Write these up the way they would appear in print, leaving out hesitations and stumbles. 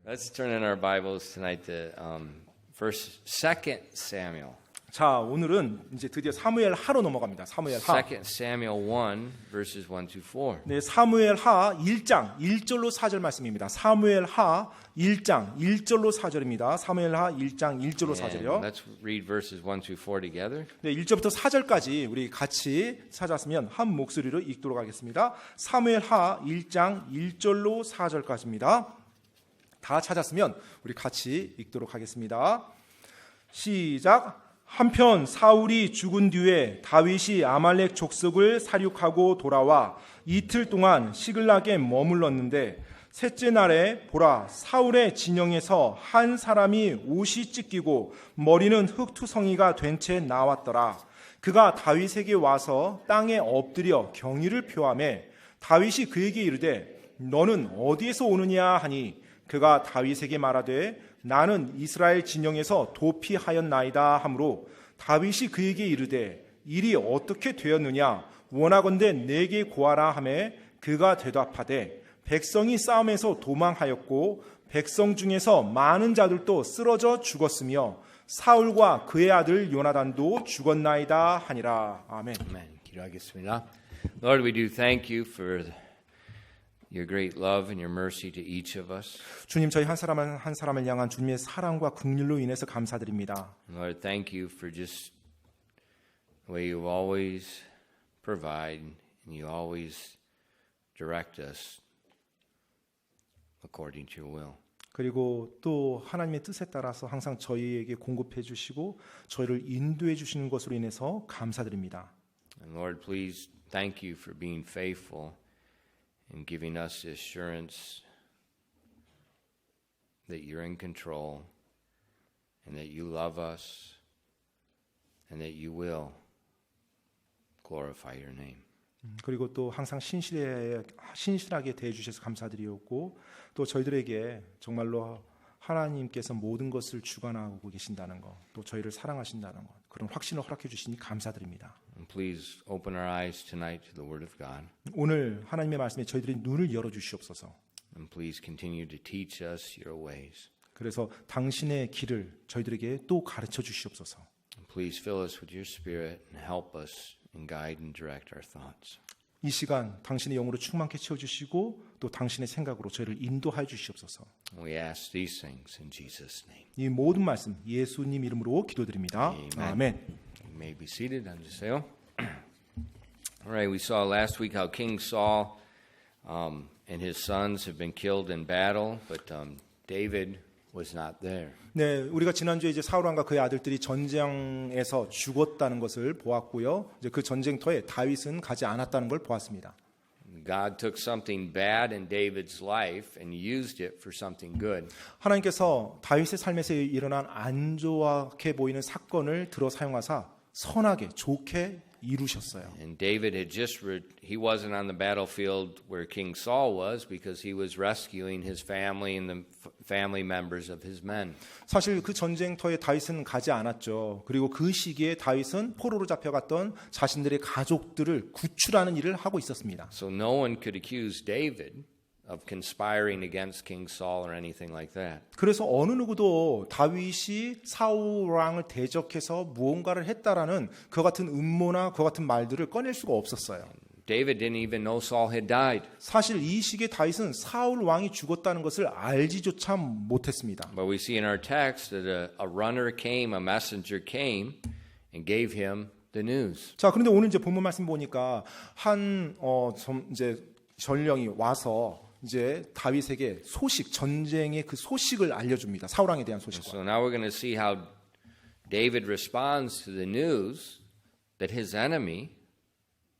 Let's turn in our Bibles tonight to Second Samuel. 자, 오늘은 이제 드디어 사무엘 하로 넘어갑니다. 사무엘 하. Second Samuel 1 verses 1 to 4. 네, 사무엘 하 1장 1절로 4절 말씀입니다. 사무엘 하 1장 1절로 4절입니다. 사무엘 하 1장 1절로 4절이요. Let's read verses 1 to 4 together. 네, 1절부터 4절까지 우리 같이 찾았으면 한 목소리로 읽도록 하겠습니다. 사무엘 하 1장 1절로 4절까지입니다. 다 찾았으면 우리 같이 읽도록 하겠습니다. 시작. 한편 사울이 죽은 뒤에 다윗이 아말렉 족속을 사륙하고 돌아와 이틀 동안 시글락에 머물렀는데 셋째 날에 보라 사울의 진영에서 한 사람이 옷이 찢기고 머리는 흙투성이가 된 채 나왔더라. 그가 다윗에게 와서 땅에 엎드려 경의를 표하매 다윗이 그에게 이르되 너는 어디에서 오느냐 하니 그가 다윗에게 말하되 나는 이스라엘 진영에서 도피하였나이다 하므로 다윗이 그에게 이르되 일이 어떻게 되었느냐 원하건대 내게 고하라 하매 그가 대답하되 백성이 싸움에서 도망하였고 백성 중에서 많은 자들도 쓰러져 죽었으며 사울과 그의 아들 요나단도 죽었나이다 하니라. 아멘. Amen. 기도하겠습니다. Lord, we do thank you for your great love and your mercy to each of us. 주님, 저희 한 사람을 향한 주님의 사랑과 긍휼로 인해서 감사드립니다. Lord, thank you for just the way you always provide and you always direct us according to your will. 그리고 또 하나님의 뜻에 따라서 항상 저희에게 공급해 주시고 저희를 인도해 주시는 것으로 인해서 감사드립니다. And Lord, please thank you for being faithful and giving us the assurance that you're in control and that you love us and that you will glorify your name. 그리고 또 항상 신실하게 대해 주셔서 감사드리었고 또 저희들에게 정말로 하나님께서 모든 것을 주관하고 계신다는 것, 또 저희를 사랑하신다는 것, 그런 확신을 허락해 주시니 감사드립니다. And please open our eyes tonight to the Word of God. 오늘 하나님의 말씀에 저희들의 눈을 열어 주시옵소서. And please continue to teach us your ways. 그래서 당신의 길을 저희들에게 또 가르쳐 주시옵소서. And please fill us with your Spirit and help us and guide and direct our thoughts. 이 시간 당신의 영으로 충만케 채워주시고 또 당신의 생각으로 저희를 인도하여 주시옵소서. We ask these things in Jesus' name. 이 모든 말씀 예수님 이름으로 기도드립니다. Amen. 아멘. You may be seated. 앉으세요. All right, we saw last week how King Saul and his sons have been killed in battle, but David was not there. 네, 우리가 지난주에 이제 사울 왕과 그의 아들들이 전쟁에서 죽었다는 것을 보았고요. 이제 그 전쟁터에 다윗은 가지 않았다는 걸 보았습니다. God took something bad in David's life and used it for something good. 하나님께서 다윗의 삶에서 일어난 안 좋게 보이는 사건을 들어 사용하사 선하게 좋게 이루셨어요. And David had he wasn't on the battlefield where King Saul was because he was rescuing his family and the family members of his men. 사실 그 전쟁터에 다윗은 가지 않았죠. 그리고 그 시기에 다윗은 포로로 잡혀갔던 자신들의 가족들을 구출하는 일을 하고 있었습니다. So no one could accuse David of conspiring against King Saul or anything like that. 그래서 어느 누구도 다윗이 사울 왕을 대적해서 무언가를 했다라는 그 같은 음모나 그 같은 말들을 꺼낼 수가 없었어요. David didn't even know Saul had died. 사실 이 시기에 다윗은 사울 왕이 죽었다는 것을 알지조차 못했습니다. But we see in our text that a runner came, a messenger came and gave him the news. 자, 그런데 오늘 이제 본문 말씀 보니까 이제 전령이 와서 이제 다윗에게 전쟁의 그 소식을 알려줍니다. 사울 왕에 대한 소식과. So now we're going to see how David responds to the news that his enemy,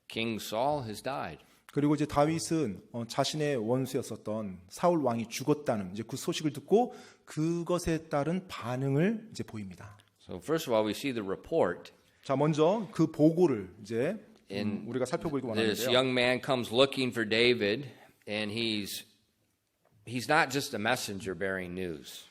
King Saul, has died. 그리고 이제 다윗은 자신의 원수였었던 사울 왕이 죽었다는 이제 그 소식을 듣고 그것에 따른 반응을 이제 보입니다. So first of all, we see the report. 자, 먼저 그 보고를 이제 우리가 살펴보기 This 원하는데요. young man comes looking for David, and he's not just a messenger bearing news.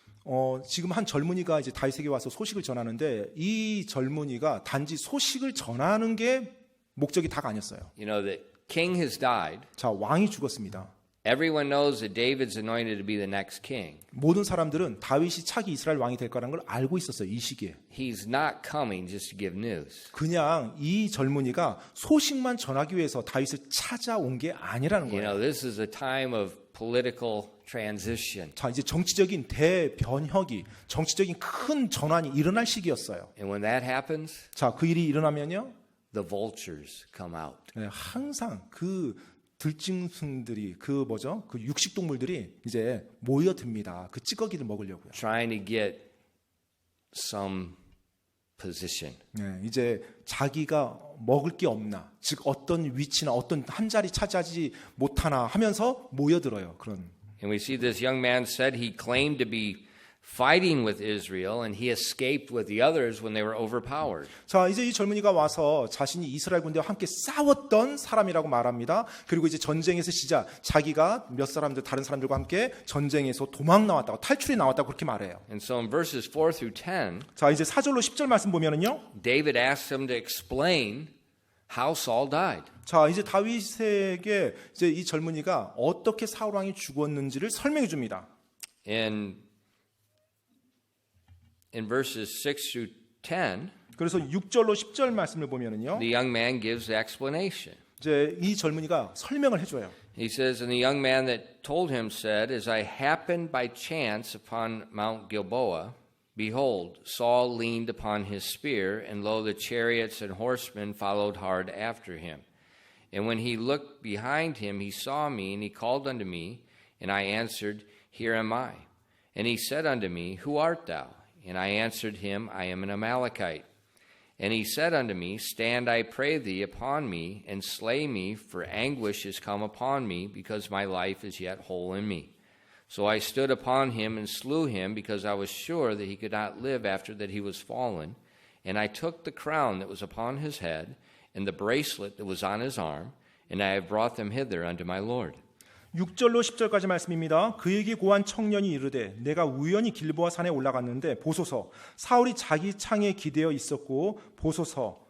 지금 한 젊은이가 이제 다윗에게 와서 소식을 전하는데 이 젊은이가 단지 소식을 전하는 게 목적이 다가 아니었어요. You know that king has died, 자, 왕이 죽었습니다. Everyone knows that David's anointed to be the next king. 모든 사람들은 다윗이 차기 이스라엘 왕이 될 거라는 걸 알고 있었어요. 이 시기에. He's not coming just to give news. 그냥 이 젊은이가 소식만 전하기 위해서 다윗을 찾아온 게 아니라는 You 거예요. know, this is a time of political transition. 자, 이제 정치적인 대변혁이, 정치적인 큰 전환이 일어날 시기였어요. And when that happens, 자, 그 일이 일어나면요. the vultures come out. 네, 항상 그 들짐승들이 그 육식 동물들이 이제 모여듭니다. 그 찌꺼기를 먹으려고요. Trying to get some position. 네, 이제 자기가 먹을 게 없나, 즉 어떤 위치나 어떤 한 자리 차지하지 못하나 하면서 모여들어요. 그런. And we see this young man said he claimed to be fighting with Israel and he escaped with the others when they were overpowered. 자, 이제 이 젊은이가 와서 자신이 이스라엘 군대와 함께 싸웠던 사람이라고 말합니다. 그리고 이제 전쟁에서 시작, 자기가 몇 사람들, 다른 사람들과 함께 전쟁에서 도망 나왔다고, 탈출이 나왔다고 그렇게 말해요. And so in verses 4 through 10, 자, 이제 4절로 10절 말씀 보면은요. David asked him to explain how Saul died. 자, 이제 다윗에게 이제 이 젊은이가 어떻게 사울 왕이 죽었는지를 설명해 줍니다. In verses 6 through 10, 그래서 6절로 10절 말씀을 보면은요. the young man gives the explanation. 이제 이 젊은이가 설명을 해 줘요. He says, and the young man that told him said, as I happened by chance upon Mount Gilboa, behold, Saul leaned upon his spear, and lo, the chariots and horsemen followed hard after him. And when he looked behind him, he saw me, and he called unto me, and I answered, Here am I. And he said unto me, Who art thou? And I answered him, I am an Amalekite. And he said unto me, Stand, I pray thee, upon me, and slay me, for anguish is come upon me, because my life is yet whole in me. So I stood upon him and slew him, because I was sure that he could not live after that he was fallen. And I took the crown that was upon his head, and the bracelet that was on his arm, and I have brought them hither unto my Lord. 6절로 10절까지 말씀입니다. 그에게 고한 청년이 이르되 내가 우연히 길보아 산에 올라갔는데 보소서 사울이 자기 창에 기대어 있었고 보소서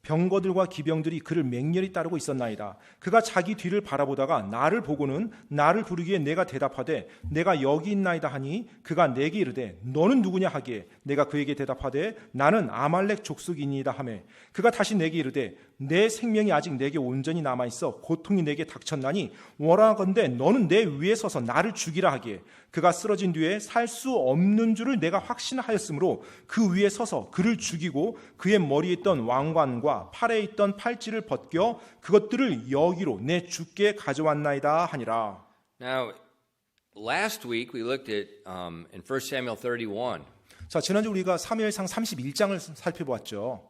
병거들과 기병들이 그를 맹렬히 따르고 있었나이다. 그가 자기 뒤를 바라보다가 나를 보고는 나를 부르기에 내가 대답하되 내가 여기 있나이다 하니 그가 내게 이르되 너는 누구냐 하기에 내가 그에게 대답하되 나는 아말렉 족속이니이다 하매 그가 다시 내게 이르되 내 생명이 아직 내게 온전히 남아있어 고통이 내게 닥쳤나니 원하건대 너는 내 위에 서서 나를 죽이라 하기에 그가 쓰러진 뒤에 살 수 없는 줄을 내가 확신하였으므로 그 위에 서서 그를 죽이고 그의 머리에 있던 왕관과 팔에 있던 팔찌를 벗겨 그것들을 여기로 내 주께 가져왔나이다 하니라. Now, last week we looked at in 1 Samuel 31. 자, 지난주 우리가 사무엘상 31장을 살펴보았죠.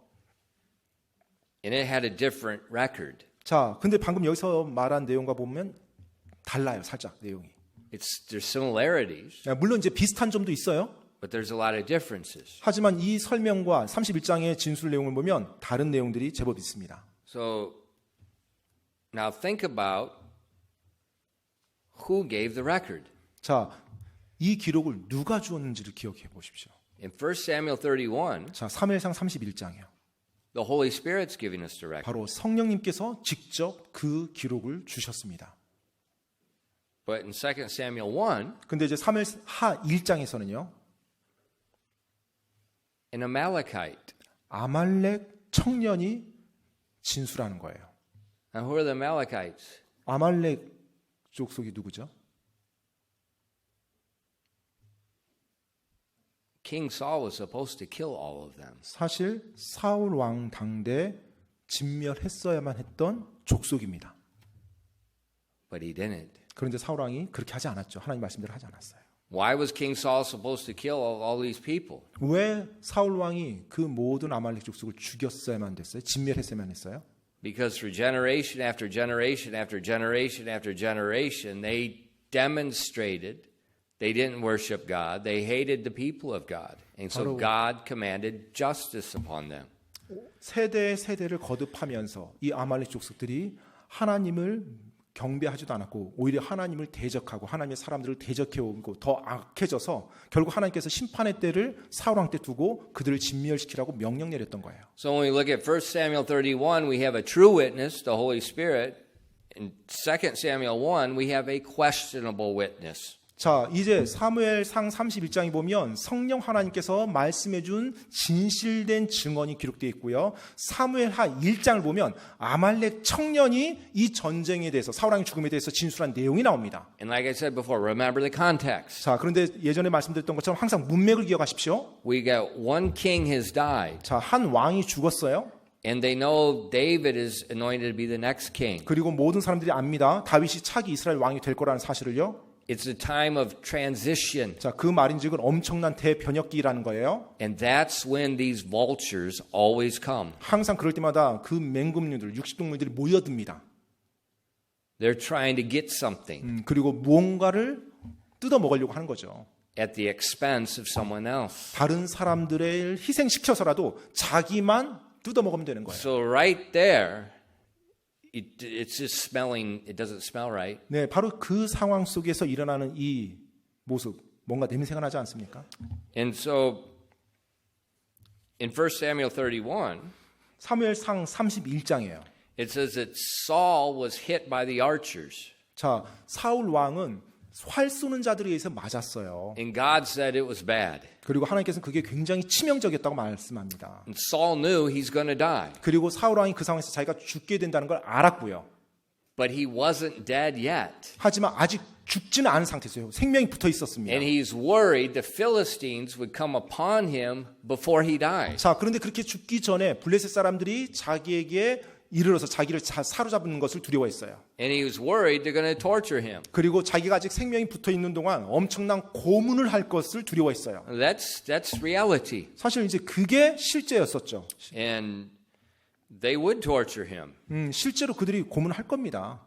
And it had a different record. 자, 근데 방금 여기서 말한 내용과 보면 달라요, 살짝 내용이. There's similarities, 물론 이제 비슷한 점도 있어요. but there's a lot of differences. 하지만 이 설명과 31장의 진술 내용을 보면 다른 내용들이 제법 있습니다. So now think about who gave the record. 자, 이 기록을 누가 주었는지를 기억해 보십시오. In 1 Samuel 31, 자, 사무엘상 31장이요. the Holy Spirit's giving us the record. 바로 성령님께서 직접 그 기록을 주셨습니다. But in 2 Samuel 1, 근데 이제 사무엘하 1장에서는요. an Amalekite. 아말렉 청년이 진술하는 거예요. Now who are the Amalekites? 아말렉 족속이 누구죠? King Saul was supposed to kill all of them. 사실 사울 왕 당대 진멸했어야만 했던 족속입니다. But he didn't. 그런데 사울 왕이 그렇게 하지 않았죠. 하나님 말씀대로 하지 않았어요. Why was King Saul supposed to kill all these people? 왜 사울 왕이 그 모든 아말렉 족속을 죽였어야만 됐어요? 진멸했어야만 했어요? Because for generation after generation after generation after generation, they demonstrated they didn't worship God. They hated the people of God. And so God commanded justice upon them. 세대 세대를 거듭하면서 이 아말렉 족속들이 하나님을 경배하지도 않았고 오히려 하나님을 대적하고 하나님의 사람들을 대적해오고 더 악해져서 결국 하나님께서 심판의 때를 사울 왕 때 두고 그들을 진멸시키라고 명령 내렸던 거예요. So when we look at 1 Samuel 31, we have a true witness, the Holy Spirit, In 2 Samuel 1, we have a questionable witness. 자, 이제 사무엘상 31장에 보면 성령 하나님께서 말씀해 준 진실된 증언이 기록되어 있고요. 사무엘하 1장을 보면 아말렉 청년이 이 전쟁에 대해서 사울왕의 죽음에 대해서 진술한 내용이 나옵니다. And like I said before, remember the context. 자, 그런데 예전에 말씀드렸던 것처럼 항상 문맥을 기억하십시오. We got one king has died, 자, 한 왕이 죽었어요. and they know David is anointed to be the next king. 그리고 모든 사람들이 압니다. 다윗이 차기 이스라엘 왕이 될 거라는 사실을요. It's a time of transition. 자, 그 말인즉은 엄청난 대변혁기라는 거예요. And that's when these vultures always come. 항상 그럴 때마다 그 맹금류들, 육식동물들이 모여듭니다. They're trying to get something 그리고 무언가를 뜯어 먹으려고 하는 거죠. at the expense of someone else. 다른 사람들을 희생시켜서라도 자기만 뜯어 먹으면 되는 거예요. So right there, it's just smelling, it doesn't smell right. 네, 바로 그 상황 속에서 일어나는 이 모습, 뭔가 냄새가 나지 않습니까? And so in 1 Samuel 31, 사무엘상 31장이에요. it says that Saul was hit by the archers. 자, 사울 왕은 활 쏘는 자들에 의해서 맞았어요. And God said it was bad. 그리고 하나님께서는 그게 굉장히 치명적이었다고 말씀합니다. And Saul knew he's going to die. 그리고 사울 왕이 그 상황에서 자기가 죽게 된다는 걸 알았고요. But he wasn't dead yet. 하지만 아직 죽지는 않은 상태였어요. 생명이 붙어 있었습니다. And he's worried the Philistines would come upon him before he died. 자, 그런데 그렇게 죽기 전에 블레셋 사람들이 자기에게 이르러서 자기를 사로잡는 것을 두려워했어요. And he was worried they're going to torture him. 그리고 자기가 아직 생명이 붙어 있는 동안 엄청난 고문을 할 것을 두려워했어요. That's reality. 사실 이제 그게 실제였었죠. And they would torture him. 실제로 그들이 고문할 겁니다.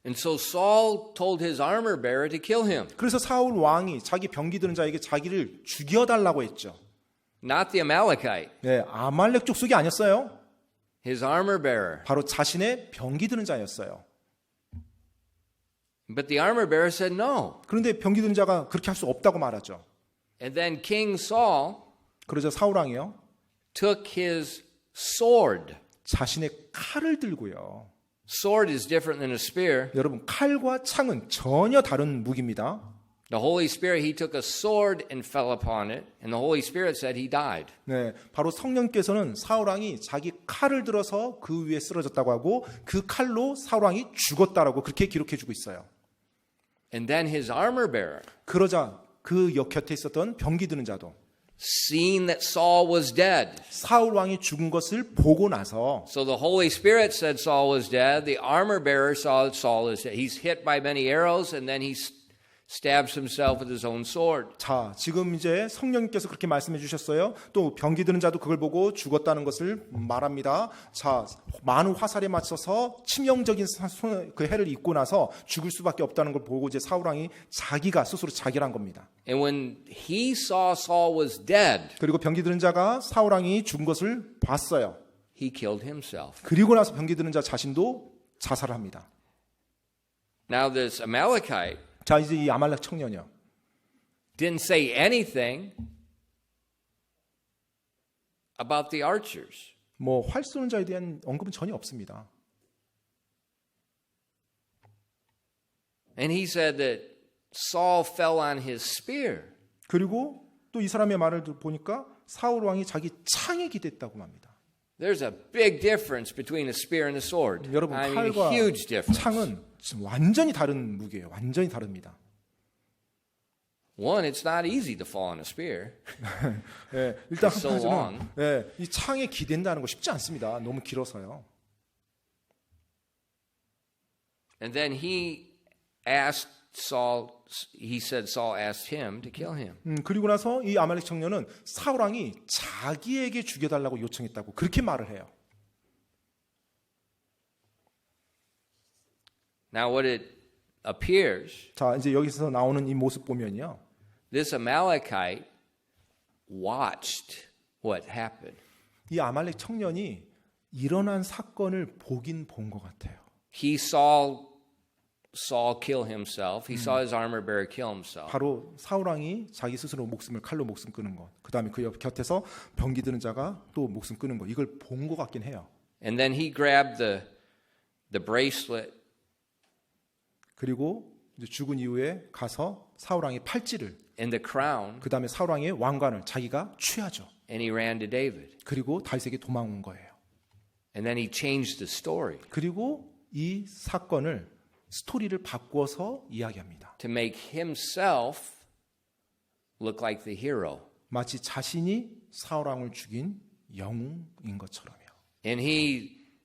And so Saul told his armor bearer to kill him. 그래서 사울 왕이 자기 병기 드는 자에게 자기를 죽여달라고 했죠. Not the Amalekite, 네, 아말렉 족속이 아니었어요. his armor bearer. 바로 자신의 병기 드는 자였어요. But the armor bearer said no. 그런데 병기 드는 자가 그렇게 할 수 없다고 말하죠. And then King Saul 그러자 사울 왕이요, took his sword. 자신의 칼을 들고요. Sword is different than a spear. 여러분, 칼과 창은 전혀 다른 무기입니다. The Holy Spirit, he took a sword and fell upon it, and the Holy Spirit said he died. 네, 바로 성령께서는 사울 왕이 자기 칼을 들어서 그 위에 쓰러졌다고 하고 그 칼로 사울 왕이 죽었다라고 그렇게 기록해 주고 있어요. And then his armor bearer, 그러자 그 곁에 있었던 병기 드는 자도 seeing that Saul was dead. 사울 왕이 죽은 것을 보고 나서 So the Holy Spirit said Saul was dead. The armor bearer saw that Saul is dead. He's hit by many arrows, and then he stabs himself with his own sword. 자, 지금 이제 성령님께서 그렇게 말씀해 주셨어요. 또 병기 드는 자도 그걸 보고 죽었다는 것을 말합니다. 자, 많은 화살에 맞춰서 치명적인 그 해를 입고 나서 죽을 수밖에 없다는 걸 보고 이제 사울 왕이 자기가 스스로 자결한 겁니다. And when he saw Saul was dead, 그리고 병기 드는 자가 사울 왕이 죽은 것을 봤어요. he killed himself. 그리고 나서 병기 드는 자 자신도 자살을 합니다. Now this Amalekite 자, 이제 이 아말렉 청년이요, didn't say anything about the archers. 뭐 활 쏘는 자에 대한 언급은 전혀 없습니다. And he said that Saul fell on his spear. 그리고 또 이 사람의 말을 보니까 사울 왕이 자기 창에 기댔다고 합니다. There's a big difference between a spear and a sword. 여러분, I mean, 칼과 a huge difference. 창은 지금 완전히 다른 무기예요. 완전히 다릅니다. One, it's not easy to fall on a spear. 예, 일단 So 한 long. 가지는 예, 이 창에 기댄다는 거 쉽지 않습니다. 너무 길어서요. And then he asked Saul, he said Saul asked him to kill him. 그리고 나서 이 아말렉 청년은 사울 왕이 자기에게 죽여달라고 요청했다고 그렇게 말을 해요. Now what it appears, 자, 이제 여기서 나오는 이 모습 보면요, this Amalekite watched what happened. 이 아말렉 청년이 일어난 사건을 보긴 본 것 같아요. He saw Saul kill himself. He saw his armor bearer kill himself. 바로 사울 왕이 자기 스스로 칼로 목숨 끄는 것, 그 다음에 그 곁에서 병기 드는 자가 또 목숨 끄는 것, 이걸 본 것 같긴 해요. And then he grabbed the bracelet, 그리고 이제 죽은 이후에 가서 사울 왕의 팔찌를 and the crown, 그 다음에 사울 왕의 왕관을 자기가 취하죠. and he ran to David. 그리고 다윗에게 도망온 거예요. And then he changed the story 그리고 이 사건을 스토리를 바꿔서 이야기합니다. to make himself look like the hero. 마치 자신이 사울 왕을 죽인 영웅인 것처럼요. And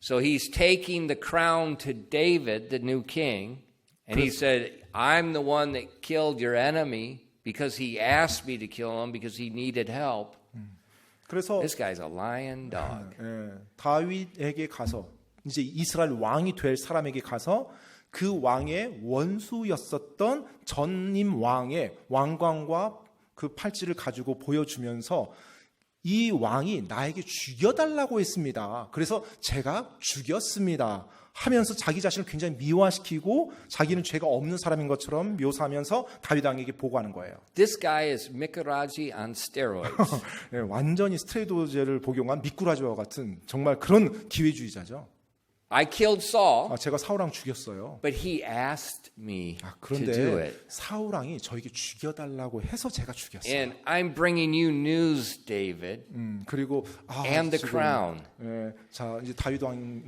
so he's taking the crown to David, the new king, and he said, I'm the one that killed your enemy because he asked me to kill him because he needed help. 그래서 This guy's a lion dog. 다윗에게 가서 이제 이스라엘 왕이 될 사람에게 가서 그 왕의 원수였었던 전임 왕의 왕관과 그 팔찌를 가지고 보여주면서 이 왕이 나에게 죽여달라고 했습니다. 그래서 제가 죽였습니다. 하면서 자기 자신을 굉장히 미화시키고 자기는 죄가 없는 사람인 것처럼 묘사하면서 다윗 왕에게 보고하는 거예요. This guy is Mikaraji on steroids. 네, 완전히 스테로이드제를 복용한 미꾸라지와 같은 정말 그런 기회주의자죠. I killed Saul, 제가 사울왕 죽였어요. but he asked me to do 그런데 it. 사울왕이 저에게 죽여달라고 해서 제가 죽였어요. And I'm bringing you news, David, 그리고 and the 지금, crown. 자 이제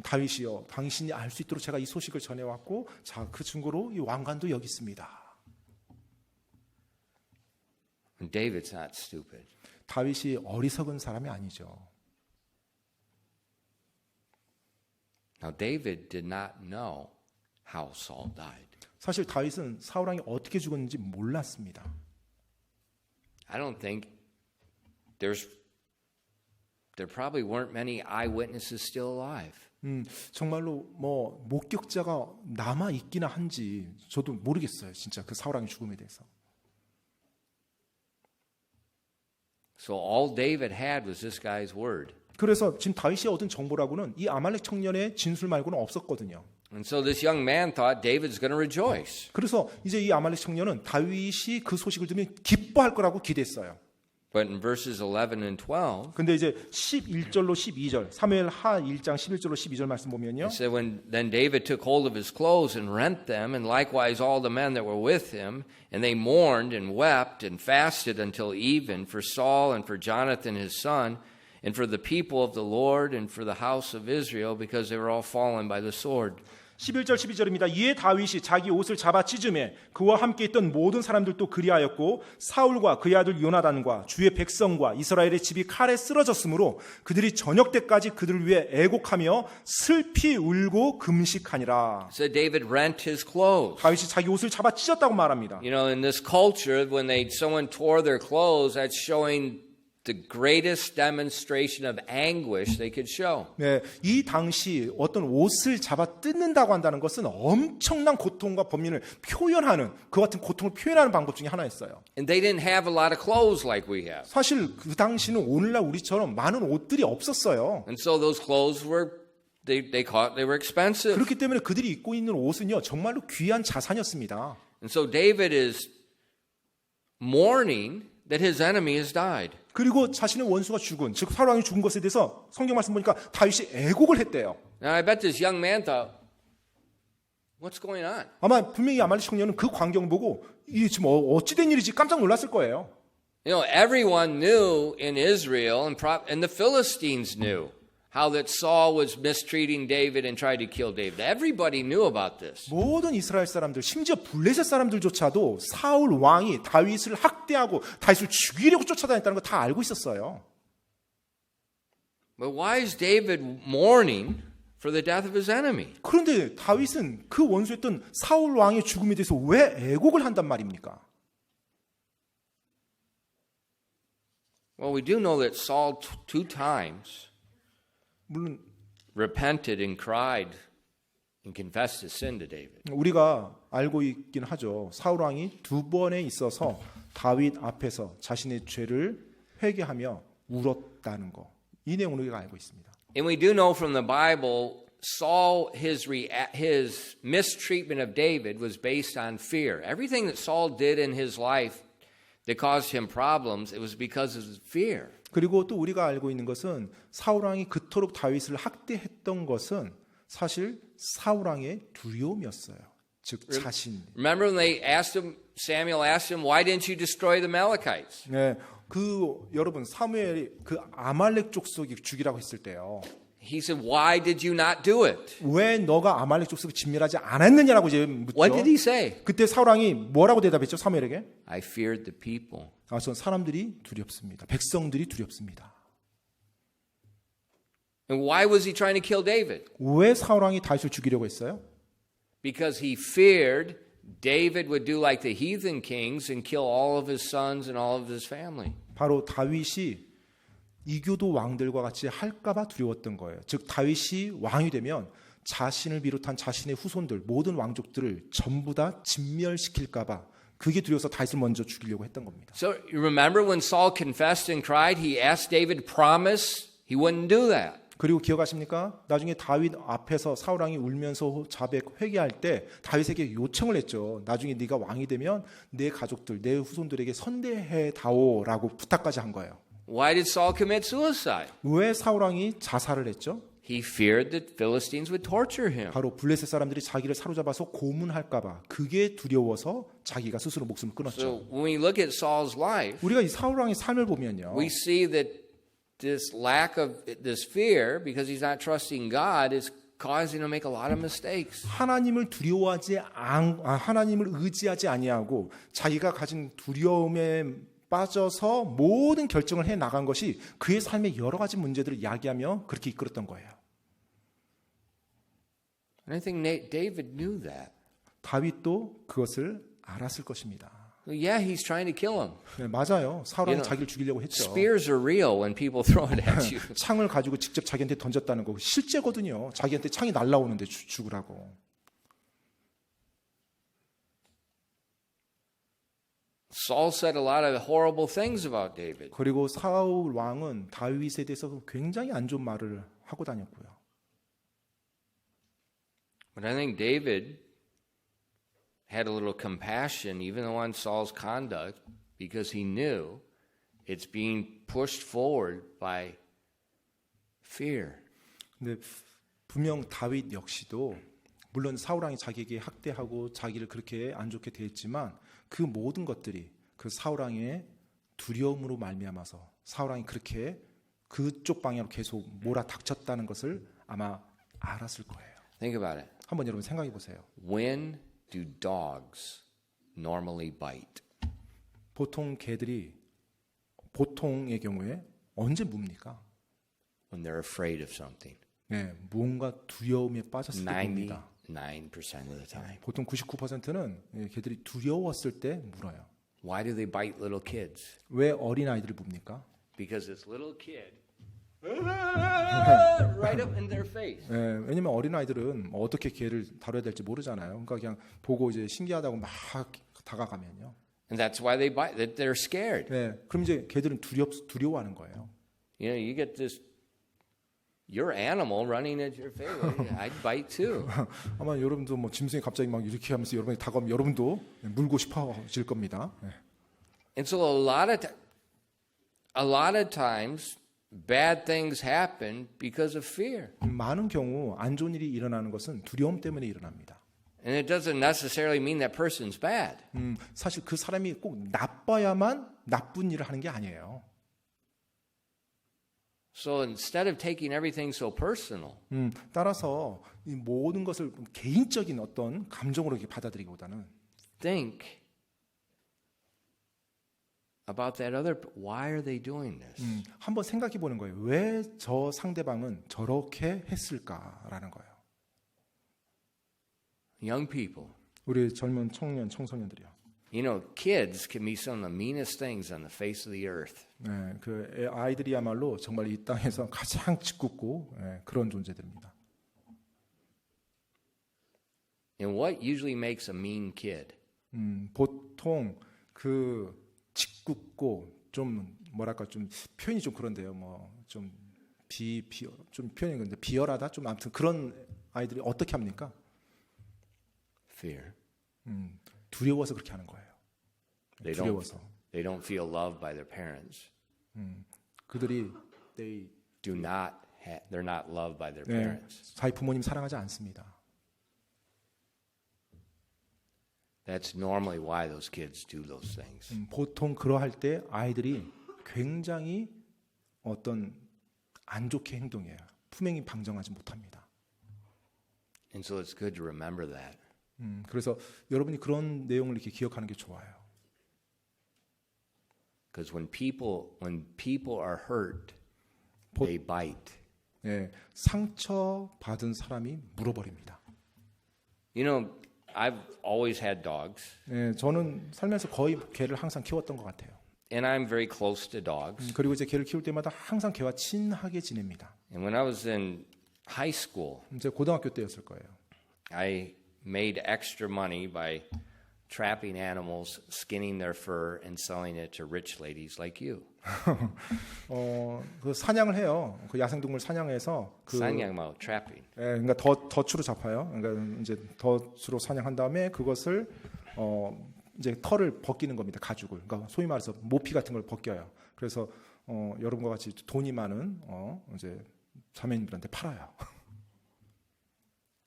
다윗이여, 당신이 알 수 있도록 제가 이 소식을 전해왔고, 자 그 증거로 이 왕관도 여기 있습니다. And David's not stupid. 다윗이 어리석은 사람이 아니죠. Now, David did not know how Saul died. 사실 다윗은 사울 왕이 어떻게 죽었는지 몰랐습니다. I don't think there probably weren't many eyewitnesses still alive. 정말로 뭐 목격자가 남아 있기나 한지 저도 모르겠어요. 진짜 그 사울 왕의 죽음에 대해서. So all David had was this guy's word. 그래서 지금 다윗이 얻은 정보라고는 이 아말렉 청년의 진술 말고는 없었거든요. And so this young man thought David's going to rejoice. 그래서 이제 이 아말렉 청년은 다윗이 그 소식을 들으면 기뻐할 거라고 기대했어요. But in verses 11 and 12, 근데 이제 11절로 12절, 사무엘 하 1장 11절로 12절 말씀 보면요. it said, then David took hold of his clothes and rent them, and likewise all the men that were with him, and they mourned and wept and fasted until even for Saul and for Jonathan his son, and for the people of the Lord and for the house of Israel, because they were all fallen by the sword. 11절 12절입니다. 이에 다윗이 자기 옷을 잡아 찢으매 그와 함께 있던 모든 사람들도 그리하였고 사울과 그의 아들 요나단과 주의 백성과 이스라엘의 집이 칼에 쓰러졌으므로 그들이 저녁 때까지 그들을 위해 애곡하며 슬피 울고 금식하니라. So David rent his clothes. 다윗이 자기 옷을 잡아 찢었다고 말합니다. You know, in this culture, when someone tore their clothes, that's showing the greatest demonstration of anguish they could show. 네, 이 당시 어떤 옷을 잡아 뜯는다고 한다는 것은 엄청난 고통과 범민을 표현하는 그 같은 고통을 표현하는 방법 중에 하나였어요. And they didn't have a lot of clothes like we have. 사실 그 당시는 오늘날 우리처럼 많은 옷들이 없었어요. And so those clothes were they were expensive. 그렇기 때문에 그들이 입고 있는 옷은요 정말로 귀한 자산이었습니다. And so David is mourning that his enemy has died. 그리고 자신의 원수가 죽은, 즉 사울 왕이 죽은 것에 대해서 성경 말씀 보니까 다윗이 애곡을 했대요. Now I bet this young man thought, what's going on? 아마 분명히 아말렉 청년은 그 광경 보고 이 지금 어찌된 일이지 깜짝 놀랐을 거예요. You know, everyone knew in Israel, and the Philistines knew how that Saul was mistreating David and tried to kill David. Everybody knew about this. 모든 이스라엘 사람들, 심지어 블레셋 사람들조차도 사울 왕이 다윗을 학대하고 다윗을 죽이려고 쫓아다녔다는 거 다 알고 있었어요. But why is David mourning for the death of his enemy? 그런데 다윗은 그 원수였던 사울 왕의 죽음에 대해서 왜 애곡을 한단 말입니까? Well, we do know that Saul two times 물론 repented and cried and confessed his sin to David. 우리가 알고 있긴 하죠. 사울 왕이 두 번에 있어서 다윗 앞에서 자신의 죄를 회개하며 울었다는 거. 이 내용을 우리가 알고 있습니다. And we do know from the Bible, Saul, his mistreatment of David was based on fear. Everything that Saul did in his life that caused him problems, it was because of fear. 그리고 또 우리가 알고 있는 것은 사울 왕이 그토록 다윗을 학대했던 것은 사실 사울 왕의 두려움이었어요. 즉 자신. Remember when they asked him, Samuel asked him, why didn't you destroy the Amalekites? 네, 그 여러분 사무엘이 그 아말렉 족속이 죽이라고 했을 때요. He said, why did you not do it? 왜 너가 아말렉 족속을 진멸하지 않았느냐라고 이제 묻죠. What did he say? 그때 사울 왕이 뭐라고 대답했죠? 사무엘에게? I feared the people. 전 사람들이 두렵습니다. 백성들이 두렵습니다. And why was he trying to kill David? 왜 사울 왕이 다윗을 죽이려고 했어요? Because he feared David would do like the heathen kings and kill all of his sons and all of his family. 바로 다윗이 이교도 왕들과 같이 할까봐 두려웠던 거예요. 즉 다윗이 왕이 되면 자신을 비롯한 자신의 후손들 모든 왕족들을 전부 다 진멸시킬까봐 그게 두려워서 다윗을 먼저 죽이려고 했던 겁니다. So you remember when Saul confessed and cried, he asked David to promise he wouldn't do that. 그리고 기억하십니까? 나중에 다윗 앞에서 사울 왕이 울면서 자백 회개할 때 다윗에게 요청을 했죠. 나중에 네가 왕이 되면 내 가족들, 내 후손들에게 선대해 다오라고 부탁까지 한 거예요. Why did Saul commit suicide? 왜 사울 왕이 자살을 했죠? He feared that Philistines would torture him. 바로 블레셋 사람들이 자기를 사로잡아서 고문할까 봐 그게 두려워서 자기가 스스로 목숨을 끊었죠. So when we look at Saul's life, 우리가 이 사울 왕의 삶을 보면요. we see that this lack of this fear, because he's not trusting God, is causing him to make a lot of mistakes. 하나님을 하나님을 의지하지 아니하고 자기가 가진 두려움에 빠져서 모든 결정을 해 나간 것이 그의 삶의 여러 가지 문제들을 야기하며 그렇게 이끌었던 거예요. And I think David knew that. 다윗도 그것을 알았을 것입니다. Yeah, he's trying to kill him. 네, 맞아요. 사울 왕이 You know, 자기를 죽이려고 했죠. Spears are real when people throw it at you. 창을 가지고 직접 자기한테 던졌다는 거 실제거든요. 자기한테 창이 날라오는데 죽으라고. Saul said a lot of horrible things about David. 그리고 사울 왕은 다윗에 대해서 굉장히 안 좋은 말을 하고 다녔고요. But I think David had a little compassion even on Saul's conduct because he knew it's being pushed forward by fear. 근데 분명 다윗 역시도 물론 사울 왕이 자기에게 학대하고 자기를 그렇게 안 좋게 대했지만 그 모든 것들이 그 사울 왕의 두려움으로 말미암아서 사울 왕이 그렇게 그쪽 방향으로 계속 몰아닥쳤다는 것을 아마 알았을 거예요. Think about it. 한번 여러분 생각해 보세요. When do dogs normally bite? 보통 개들이 보통의 경우에 언제 뭡니까? When they're afraid of something. 네, 뭔가 두려움에 빠졌을 때 봅니다. 99% of the time. 보통 99%는 개들이 두려웠을 때 물어요. Why do they bite little kids? 왜 어린 아이들을 봅니까? Because this little kid right up in their face. 왜냐면 어린 아이들은 어떻게 개를 다뤄야 될지 모르잖아요. 그러니까 그냥 보고 이제 신기하다고 막 다가가면요. And that's why they bite. That they're scared. 네, 그럼 이제 개들은 두려워하는 거예요. You know, you get this your animal running at your face. I'd bite too. 아마 여러분도 뭐 짐승이 갑자기 막 이렇게 하면서 여러분이 다가오면 여러분도 물고 싶어질 겁니다. 네. And so a lot of times bad things happen because of fear. 많은 경우 안 좋은 일이 일어나는 것은 두려움 때문에 일어납니다. And it doesn't necessarily mean that person's bad. 사실 그 사람이 꼭 나빠야만 나쁜 일을 하는 게 아니에요. So instead of taking everything so personal, 따라서 이 모든 것을 개인적인 어떤 감정으로 이렇게 받아들이기보다는 think about that other. Why are they doing this? 한번 생각해 보는 거예요. 왜 저 상대방은 저렇게 했을까라는 거예요. Young people, 우리 젊은 청년, 청소년들이요. you know, kids can be some of the meanest things on the face of the earth. 네, 그 아이들이야말로 정말 이 땅에서 가장 짓궂고 그런 존재들입니다. And what usually makes a mean kid? 보통 그 짓궂고 좀 뭐랄까 좀 표현이 좀 그런데요. 뭐 좀 좀 표현이 근데 비열하다 좀 아무튼 그런 아이들이 어떻게 합니까? Fear. 두려워서 그렇게 하는 거예요. They 두려워서. don't feel loved by their parents. 그들이 they Do not they're not loved by their 네, parents. 자기 부모님 사랑하지 않습니다. That's normally why those kids do those things. 보통 그러할 때 아이들이 굉장히 어떤 안 좋게 행동해요. 품행이 방정하지 못합니다. And so it's good to remember that. 그래서 여러분이 그런 내용을 이렇게 기억하는 게 좋아요. Because when people are hurt, they bite. 네, 상처 받은 사람이 물어버립니다. You know, I've always had dogs, 네, 저는 살면서 거의 개를 항상 키웠던 것 같아요. and I'm very close to dogs. 그리고 이제 개를 키울 때마다 항상 개와 친하게 지냅니다. And when I was in high school, 이제 고등학교 때였을 거예요. I made extra money by trapping animals, skinning their fur, and selling it to rich ladies like you. 그 사냥을 해요. 그 야생동물 사냥해서 그 산양마오 trapping. 그러니까 덫으로 잡아요. 그러니까 이제 덫으로 사냥한 다음에 그것을 이제 털을 벗기는 겁니다. 가죽을. 그러니까 소위 말해서 모피 같은 걸 벗겨요. 그래서 여러분과 같이 돈이 많은 이제 자매님들한테 팔아요.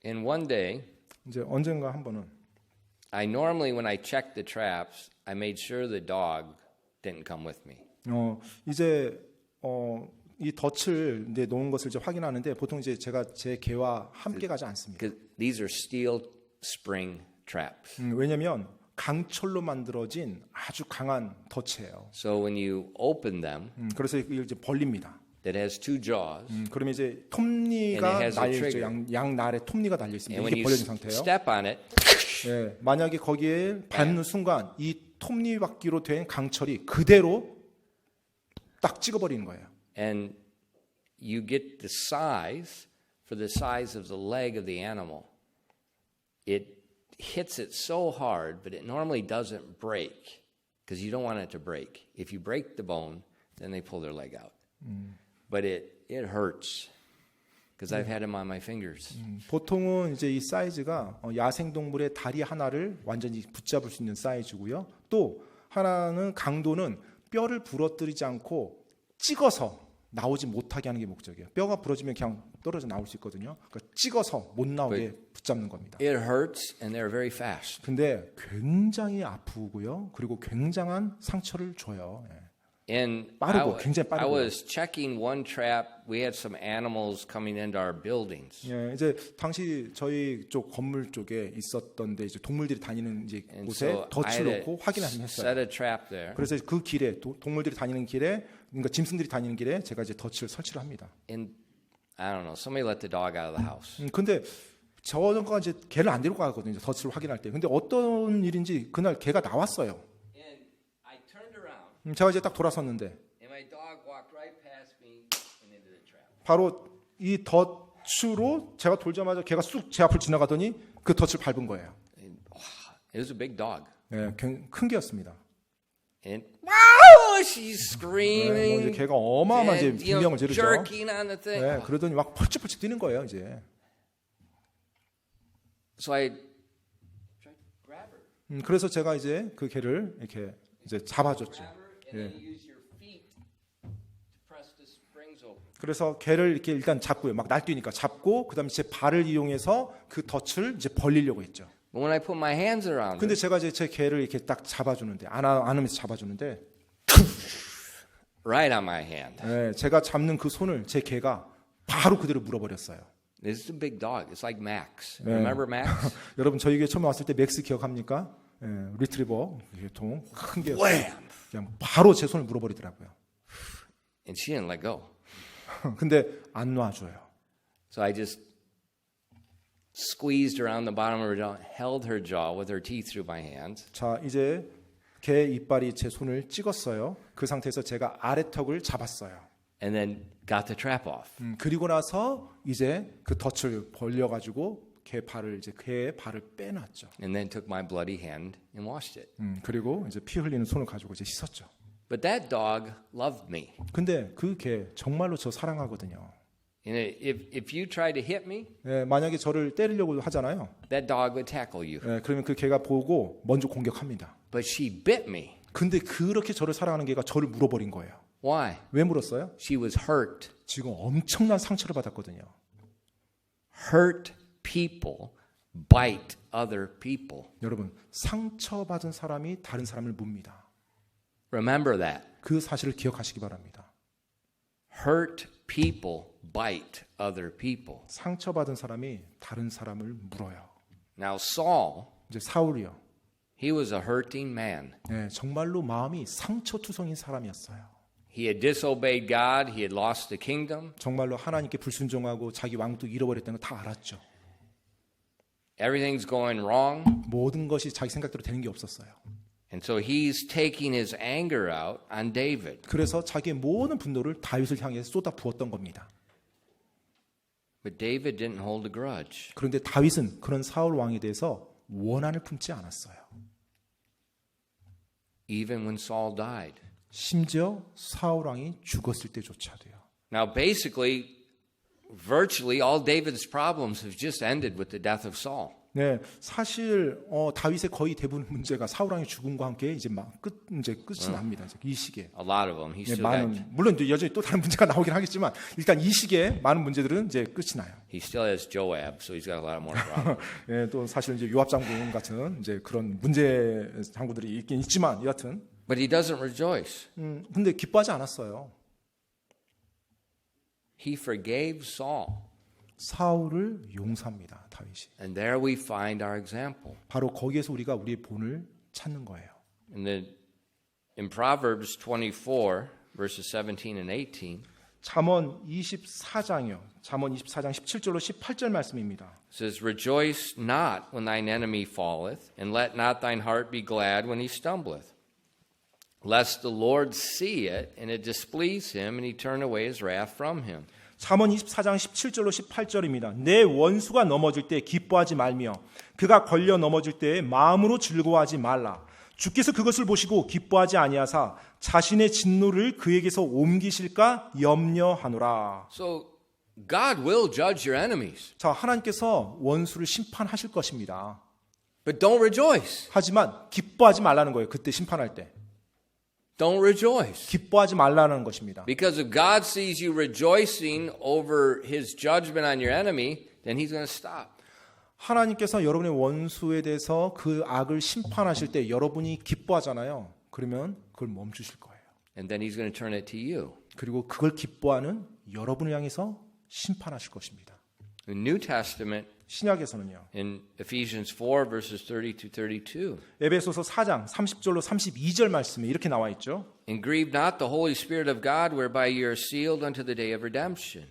And one day, 이제 언젠가 한 번은 normally when I checked the traps, I made sure the dog didn't come with me. 이제 이 덫을 이제 놓은 것을 이제 확인하는데 보통 이제 제가 제 개와 함께 가지 않습니다. Because these are steel spring traps. 왜냐하면 강철로 만들어진 아주 강한 덫이에요. So when you open them, 그래서 이걸 이제 벌립니다. that has two jaws, 그러면 이제 And 톱니가 it has a 달려 있죠. trigger. 양 날에 톱니가 달려 있습니다. and when 이게 you 벌려진 상태예요. step on it, 예, 만약에 거기에 밟는 순간 이 톱니바퀴로 된 강철이 그대로 딱 찍어버리는 거예요. and you get the size for the size of the leg of the animal. It hits it so hard, but it normally doesn't break because you don't want it to break. If you break the bone, then they pull their leg out. But it hurts because I've had them on my fingers. 보통은 이제 이 사이즈가 야생동물의 다리 하나를 완전히 붙잡을 수 있는 사이즈고요. 또 하나는 강도는 뼈를 부러뜨리지 않고 찍어서 나오지 못하게 하는 게 목적이에요. 뼈가 부러지면 그냥 떨어져 나올 수 있거든요. 그러니까 찍어서 못 나오게 붙잡는 겁니다. It hurts, and they're very fast. 근데 굉장히 아프고요. 그리고 굉장한 상처를 줘요. And 빠르고, 굉장히 I 빠르고요. was checking one trap. We had some animals coming into our buildings. 예, 이제 당시 저희 쪽 건물 쪽에 있었던데 이제 동물들이 다니는 이제 And 곳에 so I 덫을 had 놓고 확인하긴 했어요. set a trap there. 그래서 그 길에 동물들이 다니는 길에 그러니까 짐승들이 다니는 길에 제가 이제 덫을 설치를 합니다. And I don't know, somebody let the dog out of the house. 근데 저가 이제 개를 안 데리고 가거든요. 이제 덫을 확인할 때. 근데 어떤 일인지 그날 개가 나왔어요. And I turned around, 제가 이제 딱 돌아섰는데 and my dog walked right past me and into the trap. 바로 이 덫으로 제가 돌자마자 개가 쑥 제 앞을 지나가더니 그 덫을 밟은 거예요. And, wow, it was a big dog. 예, 큰 개였습니다. And wow, she's 뭐 screaming. 이제 개가 어마어마한 이제 and, 비명을 지르죠. jerking on the thing. 네, 그러더니 막 펄쩍펄쩍 뛰는 거예요, 이제. So I tried to grab her. 그래서 제가 이제 그 개를 이렇게 이제 잡아줬죠. Grab her, and then you use your feet to press the springs open. 그래서 개를 이렇게 일단 잡고요. 막 날뛰니까 잡고 그다음에 제 발을 이용해서 그 덫을 이제 벌리려고 했죠. But when I put my hands around her, 근데 제가 이제 제 개를 이렇게 딱 잡아주는데 안으면서 잡아주는데 right on my hand. 네, 제가 잡는 그 손을 제 개가 바로 그대로 물어버렸어요. This is a big dog. It's like Max. Yeah. Remember Max? 여러분 저희 교회 처음 왔을 때 맥스 기억합니까? 예, 리트리버 통 큰 개. 그냥 바로 제 손을 물어버리더라고요. And she didn't let go. 근데 안 놔줘요. So I just squeezed around the bottom of her jaw, held her jaw with her teeth through my hands. 자 이제 개 이빨이 제 손을 찍었어요. 그 상태에서 제가 아래턱을 잡았어요. And then got the trap off. 그리고 나서 이제 그 덫을 벌려가지고 개 발을 빼놨죠. And then took my bloody hand and washed it. 그리고 이제 피 흘리는 손을 가지고 이제 씻었죠. But that dog loved me. 근데 그 개 정말로 저 사랑하거든요. And if you try to hit me, 예, 만약에 저를 때리려고 하잖아요. that dog would tackle you. 예, 그러면 그 개가 보고 먼저 공격합니다. But she bit me. 근데 그렇게 저를 사랑하는 걔가 저를 물어버린 거예요. Why? 왜 물었어요? She was hurt. 지금 엄청난 상처를 받았거든요. Hurt people bite other people. 여러분, 상처받은 사람이 다른 사람을 뭅니다. Remember that. 그 사실을 기억하시기 바랍니다. Hurt people bite other people. 상처받은 사람이 다른 사람을 물어요. Now Saul, 이제 사울이요. he was a hurting man. 네, 정말로 마음이 상처투성인 사람이었어요. He had disobeyed God. He had lost the kingdom. 정말로 하나님께 불순종하고 자기 왕도 잃어버렸다는 거 다 알았죠. Everything's going wrong. 모든 것이 자기 생각대로 되는 게 없었어요. And so he's taking his anger out on David. 그래서 자기의 모든 분노를 다윗을 향해 쏟아 부었던 겁니다. But David didn't hold a grudge. 그런데 다윗은 그런 사울 왕에 대해서 원한을 품지 않았어요. Even when Saul died. 심지어 사울 왕이 죽었을 때조차도요. Now basically, virtually all David's problems have just ended with the death of Saul. 네, 사실 다윗의 거의 대부분 문제가 사울 왕의 죽음과 함께 이제 끝이 납니다. 이제 이 시기에. A lot of them. He 네, still 많은 got, 물론 또 여전히 또 다른 문제가 나오긴 하겠지만 일단 이 시기에 많은 문제들은 이제 끝이 나요. he still has Joab, so he's got a lot more problems. 예, 또 사실 이제 요압 장군 같은 이제 그런 문제 장군들이 있긴 있지만 여하튼 But he doesn't rejoice. 근데 기뻐하지 않았어요. He forgave Saul. 사울을 용서합니다. 다윗이. And there we find our example. 바로 거기에서 우리가 우리의 본을 찾는 거예요. In Proverbs 24, verses 17 and 18, 잠언 24장이요. 잠언 24장 17절로 18절 말씀입니다. it says, Rejoice not when thine enemy falleth, and let not thine heart be glad when he stumbleth. Lest the Lord see it, and it displease him, and he turn away his wrath from him. 잠언 24장 17절로 18절입니다. 내 원수가 넘어질 때 기뻐하지 말며 그가 걸려 넘어질 때 마음으로 즐거워하지 말라. 주께서 그것을 보시고 기뻐하지 아니하사 자신의 진노를 그에게서 옮기실까 염려하노라. So God will judge your enemies, 자, 하나님께서 원수를 심판하실 것입니다. but don't rejoice. 하지만 기뻐하지 말라는 거예요. 그때 심판할 때. Don't rejoice. 기뻐하지 말라는 것입니다. Because if God sees you rejoicing over his judgment on your enemy, then he's going to stop. 하나님께서 여러분의 원수에 대해서 그 악을 심판하실 때 여러분이 기뻐하잖아요. 그러면 그걸 멈추실 거예요. And then he's going to turn it to you. 그리고 그걸 기뻐하는 여러분을 향해서 심판하실 것입니다. The New Testament, 신약에서는요. in Ephesians 4, verses 30 to 32, 에베소서 4장 30절로 32절 말씀에 이렇게 나와 있죠. And grieve not the Holy Spirit of God, whereby ye are sealed unto the day of redemption.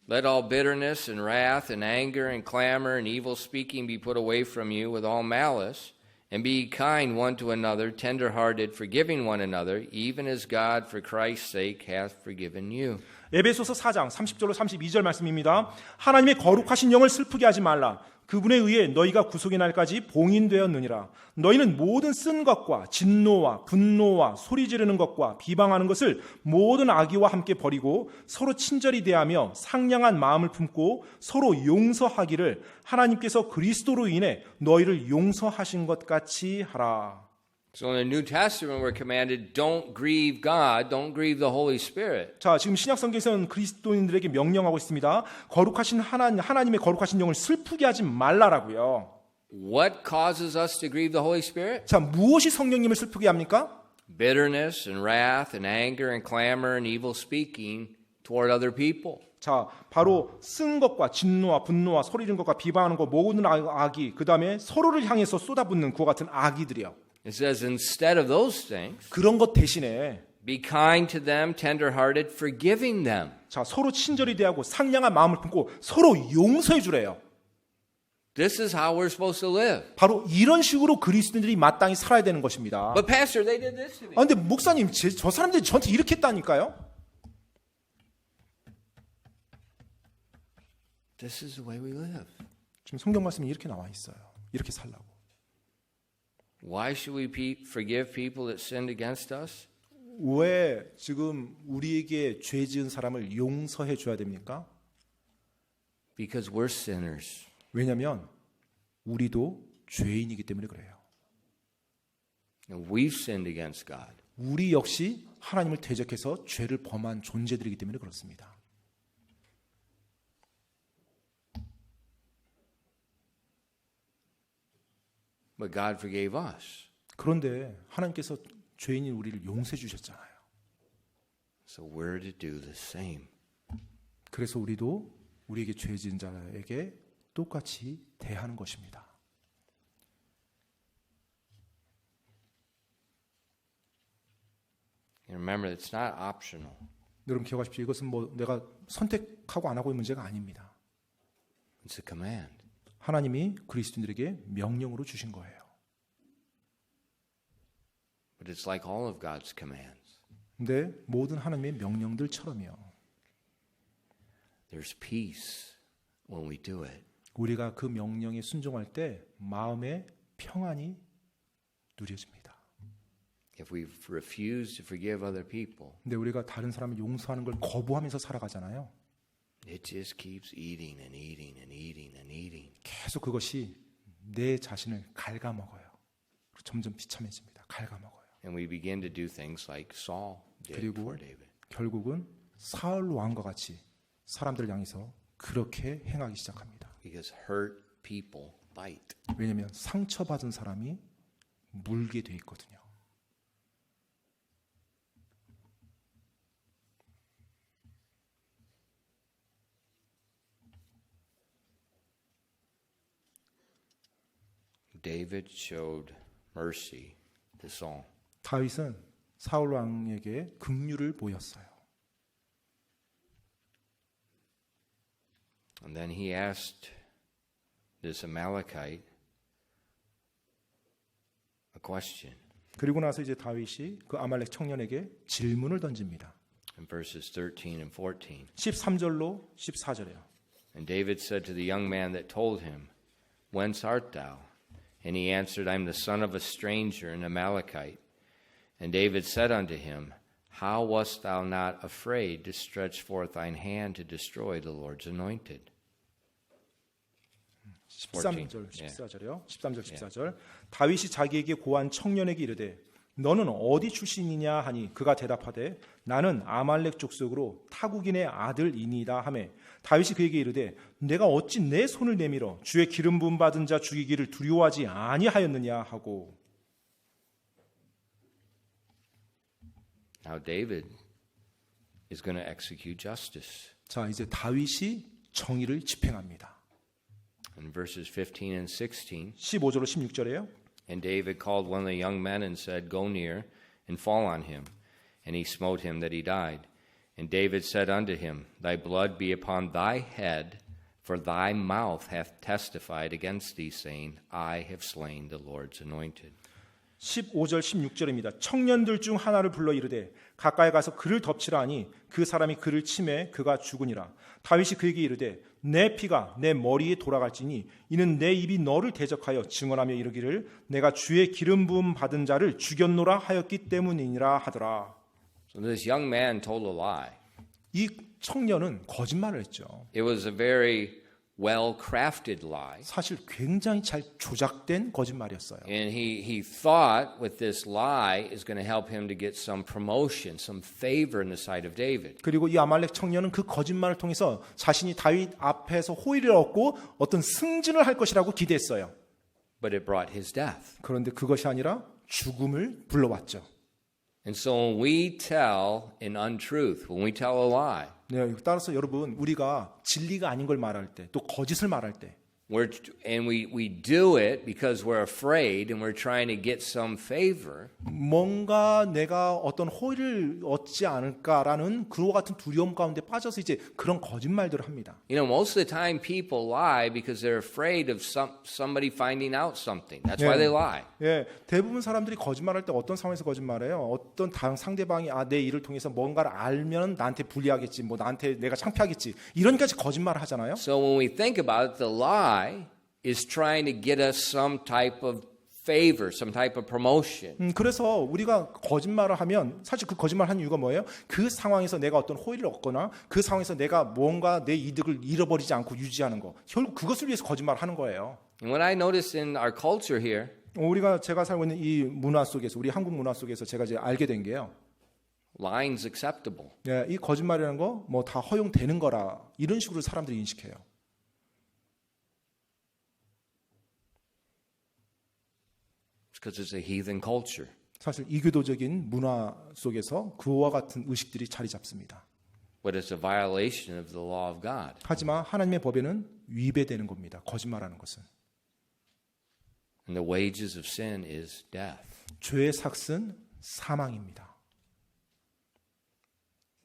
Let all bitterness and wrath and anger and clamor and evil speaking be put away from you with all malice. And be kind one to another, tender-hearted, forgiving one another, even as God for Christ's sake hath forgiven you. 에베소서 4장 30절로 32절 말씀입니다. 하나님의 거룩하신 영을 슬프게 하지 말라. 그분에 의해 너희가 구속의 날까지 봉인되었느니라. 너희는 모든 쓴 것과 진노와 분노와 소리 지르는 것과 비방하는 것을 모든 악의와 함께 버리고 서로 친절히 대하며 상냥한 마음을 품고 서로 용서하기를 하나님께서 그리스도로 인해 너희를 용서하신 것 같이 하라. So in the New Testament we're commanded, don't grieve God, don't grieve the Holy Spirit. 자, 지금 신약 성경에서는 그리스도인들에게 명령하고 있습니다. 거룩하신 하나님의 거룩하신 영을 슬프게 하지 말라라고요. What causes us to grieve the Holy Spirit? 자, 무엇이 성령님을 슬프게 합니까? Bitterness and wrath and anger and clamor and evil speaking toward other people. 자, 바로 쓴 것과 진노와 분노와 소리 지르는 것과 비방하는 것 모든 악이 그다음에 서로를 향해서 쏟아붓는 그와 같은 악이들이요. It says instead of those things, 그런 것 대신에 be kind to them, tender-hearted, forgiving them. 자, 서로 친절히 대하고 상냥한 마음을 품고 서로 용서해 주래요. This is how we're supposed to live. 바로 이런 식으로 그리스도인들이 마땅히 살아야 되는 것입니다. But pastor, they did this to me. 아, 근데 목사님, 저 사람들이 저한테 이렇게 했다니까요? This is the way we live. 지금 성경 말씀이 이렇게 나와 있어요. 이렇게 살라고. Why should we forgive people that sinned against us? 왜 지금 우리에게 죄 지은 사람을 용서해 줘야 됩니까? Because we're sinners. 왜냐하면 우리도 죄인이기 때문에 그래요. And we've sinned against God. 우리 역시 하나님을 대적해서 죄를 범한 존재들이기 때문에 그렇습니다. But God forgave us. 그런데 하나님께서 죄인인 우리를 용서해 주셨잖아요. So we're to do the same. 그래서 우리도 우리에게 죄 지은 자에게 똑같이 대하는 것입니다. And remember, it's not optional. 여러분 기억하십시오. 이것은 뭐 내가 선택하고 안 하고의 문제가 아닙니다. It's a command. 하나님이 그리스도인들에게 명령으로 주신 거예요. But it's like all of God's commands. 근데 모든 하나님의 명령들처럼요. There's peace when we do it. 우리가 그 명령에 순종할 때 마음의 평안이 누려집니다. If we refuse to forgive other people, 근데 우리가 다른 사람을 용서하는 걸 거부하면서 살아가잖아요. it just keeps eating and eating and eating and eating. 계속 그것이 내 자신을 갉아먹어요. 점점 비참해집니다. 갉아먹어요. And we begin to do things like Saul did 그리고 for David. 결국은 사울 왕과 같이 사람들을 향해서 그렇게 행하기 시작합니다. Because hurt people bite. 왜냐하면 상처받은 사람이 물게 돼 있거든요. David showed mercy to Saul. 다윗은 사울 왕에게 긍휼을 보였어요. And then he asked this Amalekite a question 그리고 나서 이제 다윗이 그 아말렉 청년에게 질문을 던집니다. in verses 13 and 14. 13절로 14절에요. And David said to the young man that told him, Whence art thou? And he answered, I'm the son of a stranger, an Amalekite. And David said unto him, How wast thou not afraid to stretch forth thine hand to destroy the Lord's anointed? 13절 14절이요. 13절 14절. 다윗이 자기에게 고한 청년에게 이르되 너는 어디 출신이냐 하니 그가 대답하되 나는 아말렉 족속으로 타국인의 아들이니이다 하매 다윗이 그에게 이르되 내가 어찌 내 손을 내밀어 주의 기름 부음 받은 자 죽이기를 두려워하지 아니하였느냐 하고. Now David is going to execute justice. 자, 이제 다윗이 정의를 집행합니다. In verses 15 and 16, 15절로 16절에요. And David called one of the young men and said, Go near and fall on him. And he smote him that he died. And David said unto him, Thy blood be upon thy head, for thy mouth hath testified against thee, saying, I have slain the Lord's anointed. 15절 16절입니다. 청년들 중 하나를 불러 이르되 가까이 가서 그를 덮치라 하니 그 사람이 그를 치매 그가 죽으니라. 다윗이 그에게 이르되 내 피가 내 머리에 돌아갈지니 이는 내 입이 너를 대적하여 증언하며 이르기를 내가 주의 기름 부음 받은 자를 죽였노라 하였기 때문이니라 하더라. So this young man told a lie. 이 청년은 거짓말을 했죠. It was a very well-crafted lie. 사실 굉장히 잘 조작된 거짓말이었어요. And he thought with this lie is going to help him to get some promotion, some favor in the sight of David. 그리고 이 아말렉 청년은 그 거짓말을 통해서 자신이 다윗 앞에서 호의를 얻고 어떤 승진을 할 것이라고 기대했어요. But it brought his death. 그런데 그것이 아니라 죽음을 불러왔죠. And so when we tell an untruth, when we tell a lie, 네, 따라서 여러분 우리가 진리가 아닌 걸 말할 때, 또 거짓을 말할 때, we do it because we're afraid and we're trying to get some favor. 뭔가 내가 어떤 호의를 얻지 않을까라는 그와 같은 두려움 가운데 빠져서 이제 그런 거짓말들을 합니다. You know, most of the time people lie because they're afraid of somebody finding out something. That's why they lie. 예, 대부분 사람들이 거짓말할 때 어떤 상황에서 거짓말해요? 어떤 다른 상대방이 내 일을 통해서 뭔가를 알면 나한테 불리하겠지, 뭐 나한테 내가 창피하겠지. 이러니까 거짓말을 하잖아요. So when we think about it, the lie is trying to get us some type of favor, some type of promotion. 그래서 우리가 거짓말을 하면 사실 그 거짓말하는 이유가 뭐예요? 그 상황에서 내가 어떤 호의를 얻거나 그 상황에서 내가 뭔가 내 이득을 잃어버리지 않고 유지하는 거. 결국 그것을 위해서 거짓말을 하는 거예요. And what I notice in our culture here, 우리가 제가 살고 있는 이 문화 속에서 우리 한국 문화 속에서 제가 이제 알게 된 게요. Lying's acceptable. 예, 이 거짓말이라는 거 뭐 다 허용되는 거라 이런 식으로 사람들이 인식해요. It's because it's a heathen culture. 사실 이교도적인 문화 속에서 그와 같은 의식들이 자리 잡습니다. But it's a violation of the law of God. 하지만 하나님의 법에는 위배되는 겁니다. 거짓말하는 것은. And the wages of sin is death. 죄의 삭은 사망입니다.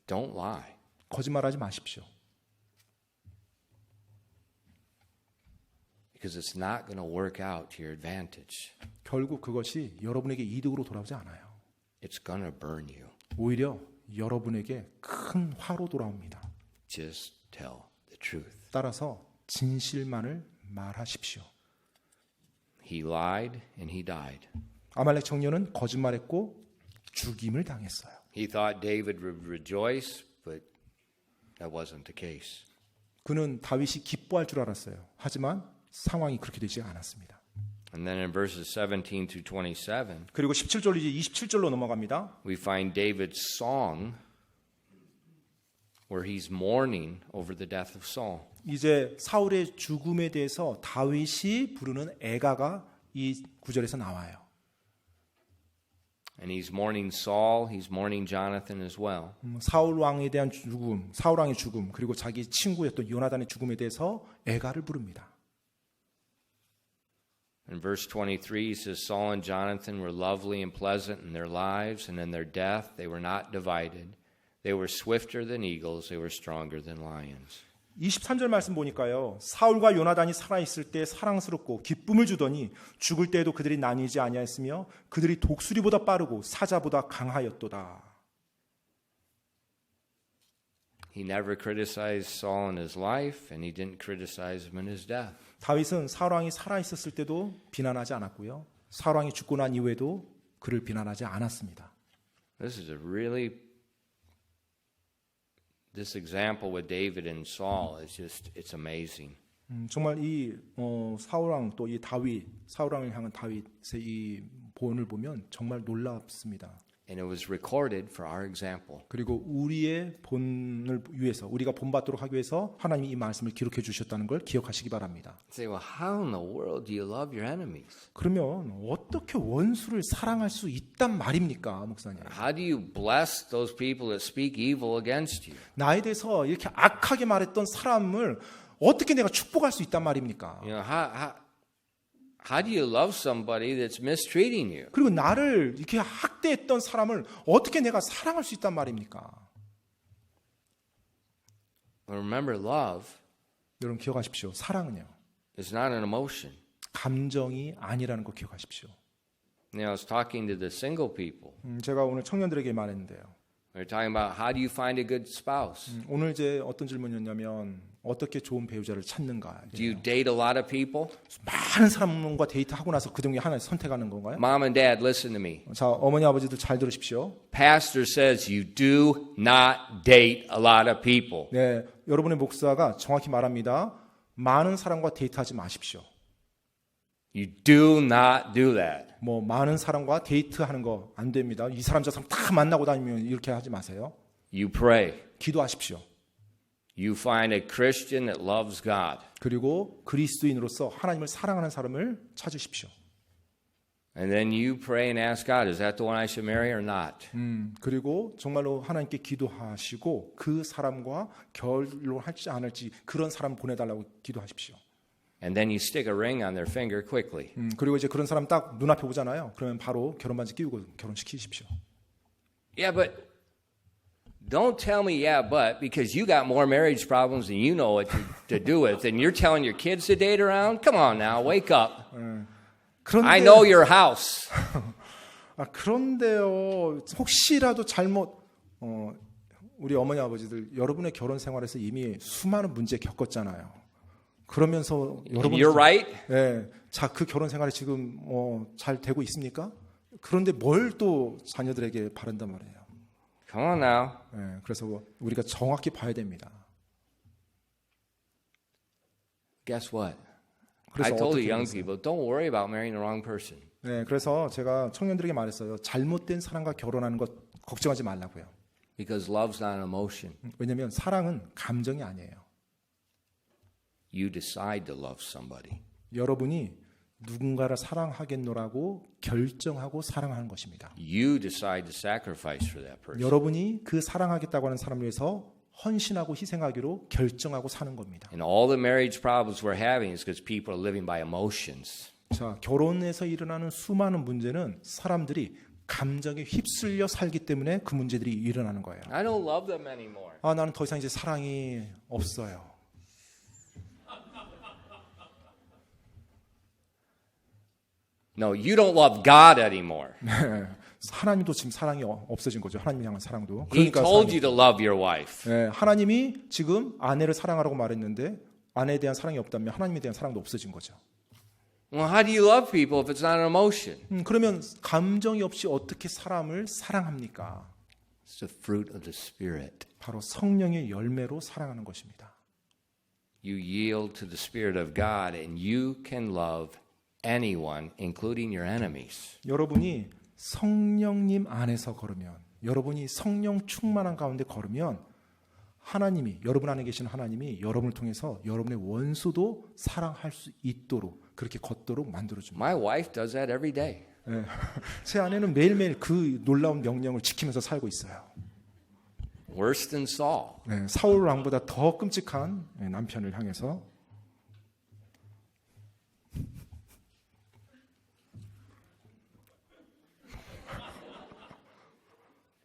Don't lie. 거짓말하지 마십시오. Because it's not going to work out to your advantage. 결국 그것이 여러분에게 이득으로 돌아오지 않아요. It's going to burn you. 오히려 여러분에게 큰 화로 돌아옵니다. Just tell the truth. 따라서 진실만을 말하십시오. He lied and he died. 아말렉 청년은 거짓말했고 죽임을 당했어요. He thought David would rejoice, but that wasn't the case. 그는 다윗이 기뻐할 줄 알았어요. 하지만 상황이 그렇게 되지 않았습니다. And then in verses 17 through 27, 그리고 17절 이제 27절로 넘어갑니다. we find David's song where he's mourning over the death of Saul. 이제 사울의 죽음에 대해서 다윗이 부르는 애가가 이 구절에서 나와요. And he's mourning Saul, he's mourning Jonathan as well. 사울 왕에 대한 죽음, 사울 왕의 죽음, 그리고 자기 친구였던 요나단의 죽음에 대해서 애가를 부릅니다. In verse 23, he says, Saul and Jonathan were lovely and pleasant in their lives, and in their death they were not divided. They were swifter than eagles, they were stronger than lions. 23절 말씀 보니까요. 사울과 요나단이 살아있을 때 사랑스럽고 기쁨을 주더니 죽을 때에도 그들이 나뉘지 아니하였으며 그들이 독수리보다 빠르고 사자보다 강하였도다. He never criticized Saul in his life, and he didn't criticize him in his death. 다윗은 사울 왕이 살아있었을 때도 비난하지 않았고요. 사울 왕이 죽고 난 이후에도 그를 비난하지 않았습니다. This example with David and Saul is it's amazing. 정말 이 사울 왕 또 이 다윗, 사울 왕을 향한 다윗의 이 본을 보면 정말 놀랍습니다. And it was recorded for our example. 그리고 우리의 본을 위해서 우리가 본받도록 하기 위해서 하나님이 이 말씀을 기록해 주셨다는 걸 기억하시기 바랍니다. Say, well, how in the world do you love your enemies? 그러면 어떻게 원수를 사랑할 수 있단 말입니까, 목사님? How do you bless those people that speak evil against you? 나에 대해서 이렇게 악하게 말했던 사람을 어떻게 내가 축복할 수 있단 말입니까? You know, how do you love somebody that's mistreating you? 그리고 나를 이렇게 학대했던 사람을 어떻게 내가 사랑할 수 있단 말입니까? But remember, love 여러분 기억하십시오. 사랑은요. is not an emotion. 감정이 아니라는 거 기억하십시오. You know, I was talking to the single people. 제가 오늘 청년들에게 말했는데요. We were talking about how do you find a good spouse? 오늘 이제 어떤 질문이었냐면 어떻게 좋은 배우자를 찾는가? Do you date a lot of people? 많은 사람과 데이트하고 나서 그 중에 하나 선택하는 건가요? Mom and Dad, listen to me. 자, 어머니 아버지들 잘 들으십시오. Pastor says you do not date a lot of people. 네, 여러분의 목사가 정확히 말합니다. 많은 사람과 데이트하지 마십시오. You do not do that. 뭐 많은 사람과 데이트하는 거 안 됩니다. 이 사람 저 사람 다 만나고 다니면 이렇게 하지 마세요. You pray. 기도하십시오. You find a Christian that loves God. 그리고 그리스도인으로서 하나님을 사랑하는 사람을 찾으십시오. And then you pray and ask God, is that the one I should marry or not? 그리고 정말로 하나님께 기도하시고 그 사람과 결혼할지 안 할지 그런 사람 보내달라고 기도하십시오. And then you stick a ring on their finger quickly. 그리고 이제 그런 사람 딱 눈앞에 오잖아요. 그러면 바로 결혼 반지 끼우고 결혼시키십시오. Yeah, but don't tell me yeah, but because you got more marriage problems than you know what to do with, and you're telling your kids to date around? Come on now, wake up. 그런데, I know your house. 그런데요, 혹시라도 잘못 우리 어머니 아버지들 여러분의 결혼 생활에서 이미 수많은 문제 겪었잖아요. 그러면서 여러분, You're right. 네, 자, 그 결혼 생활이 지금 잘 되고 있습니까? 그런데 뭘 또 자녀들에게 바란단 말이에요. Come on now. 네, 그래서 우리가 정확히 봐야 됩니다. Guess what? I 그래서 told the 어떻게 young 하겠어요? people, don't worry about marrying the wrong person. 네, 그래서 제가 청년들에게 말했어요. 잘못된 사람과 결혼하는 것 걱정하지 말라고요. Because love's not an emotion. 왜냐하면 사랑은 감정이 아니에요. You decide to love somebody. 여러분이 누군가를 사랑하겠노라고 결정하고 사랑하는 것입니다. You decide to sacrifice for that person. 여러분이 그 사랑하겠다고 하는 사람을 위해서 헌신하고 희생하기로 결정하고 사는 겁니다. And all the marriage problems we're having is because people are living by emotions. 자, 결혼에서 일어나는 수많은 문제는 사람들이 감정에 휩쓸려 살기 때문에 그 문제들이 일어나는 거예요. I don't love them anymore. 아, 나는 더 이상 이제 사랑이 없어요. No, you don't love God anymore. 하나님도 지금 사랑이 없어진 거죠. 하나님 향한 사랑도. He told you to love your wife. 하나님이 지금 아내를 사랑하라고 말했는데 아내에 대한 사랑이 없다면 하나님에 대한 사랑도 없어진 거죠. Well, how do you love people if it's not an emotion? 그러면 감정이 없이 어떻게 사람을 사랑합니까? It's the fruit of the Spirit. 바로 성령의 열매로 사랑하는 것입니다. You yield to the Spirit of God and you can love anyone, including your enemies. 여러분이 성령님 안에서 걸으면, 여러분이 성령 충만한 가운데 걸으면 하나님이, 여러분 안에 계신 하나님이 여러분을 통해서 여러분의 원수도 사랑할 수 있도록 그렇게 걷도록 만들어줍니다. My wife does that every day. 제 아내는 매일매일 그 놀라운 명령을 지키면서 살고 있어요. Worse than Saul. 사울 왕보다 더 끔찍한 남편을 향해서